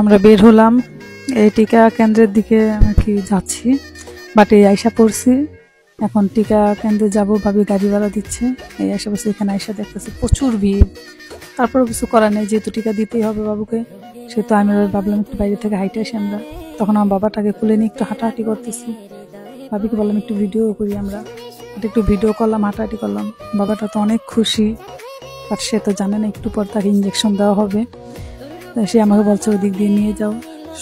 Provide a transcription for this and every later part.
আমরা বের হলাম এই টিকা কেন্দ্রের দিকে আর কি যাচ্ছি, বাট এই আয়সা পড়ছি। এখন টিকা কেন্দ্রে যাবো, ভাবি গাড়ি ভাড়া দিচ্ছে। এই আয়সা পড়ছি, এখানে আয়সা দেখতেছি প্রচুর ভিড়। তারপরেও কিছু করার নেই, যেহেতু টিকা দিতেই হবে বাবুকে, সেহেতু আমি ভাবলাম একটু বাইরে থেকে হাইটে আসি আমরা। তখন আমার বাবাটাকে খুলে নিয়ে একটু হাঁটাহাঁটি করতেছি। ভাবিকে বললাম একটু ভিডিও করি আমরা, একটু ভিডিও করলাম, হাঁটাহাঁটি করলাম। বাবাটা তো অনেক খুশি, বাট সে তো জানে না একটু পর তাকে ইঞ্জেকশন দেওয়া হবে। সে আমাকে বলছে ওই দিক দিয়ে নিয়ে যাও,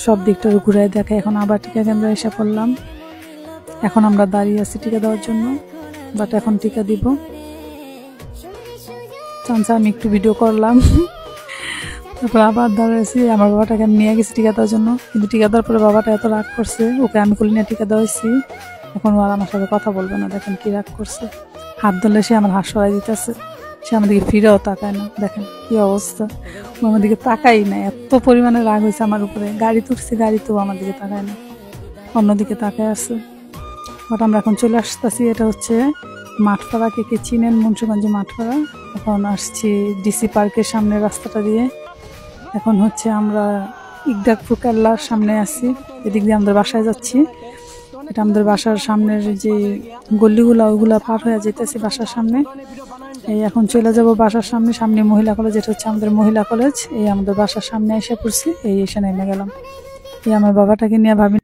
সব দিকটা ঘুরাই দেখে। এখন আবার টিকা কেন্দ্রে এসে পড়লাম। এখন আমরা দাঁড়িয়ে আছি টিকা দেওয়ার জন্য, বাট এখন টিকা দিব। চান্সে আমি একটু ভিডিও করলাম, তারপর আবার দাঁড়িয়েছি। আমার বাবাটাকে আমি নিয়ে গেছি টিকা দেওয়ার জন্য, কিন্তু টিকা দেওয়ার পরে বাবাটা এত রাগ করছে, ওকে আমি কুলি নিয়ে টিকা দেওয়াইছি। এখন ও আর আমার সাথে কথা বলবে না, দেখেন কি রাগ করছে। হাত ধরলে সে আমার হাত সরাই দিতেছে, সে আমাদেরকে ফিরেও তাকায় না। দেখেন কি অবস্থা, ও আমাদেরকে তাকাই না, এত পরিমাণে রাগ হয়েছে আমার উপরে। গাড়ি তুলছে, গাড়িতেও আমাদেরকে তাকায় না, অন্যদিকে তাকায় আছে। বাট আমরা এখন চলে আসতেছি, এটা হচ্ছে মাঠপাড়া। কে চিনেন মুন্সিগঞ্জে মাঠপাড়া? এখন আসছি ডিসি পার্কের সামনে রাস্তাটা দিয়ে। এখন হচ্ছে আমরা ইকদাকপুর কেল্লার সামনে আছি, এদিক দিয়ে আমাদের বাসায় যাচ্ছি। এটা আমাদের বাসার সামনের যে গল্লিগুলা, ওইগুলা পার হয়ে যেতেছি বাসার সামনে। এই এখন চলে যাব বাসার সামনে। সামনে মহিলা কলেজ, এটা হচ্ছে আমাদের মহিলা কলেজ। এই আমাদের বাসার সামনে এসে পড়ছি, এই এসে নেমে গেলাম। এই আমার বাবাটাকে নিয়ে ভাবি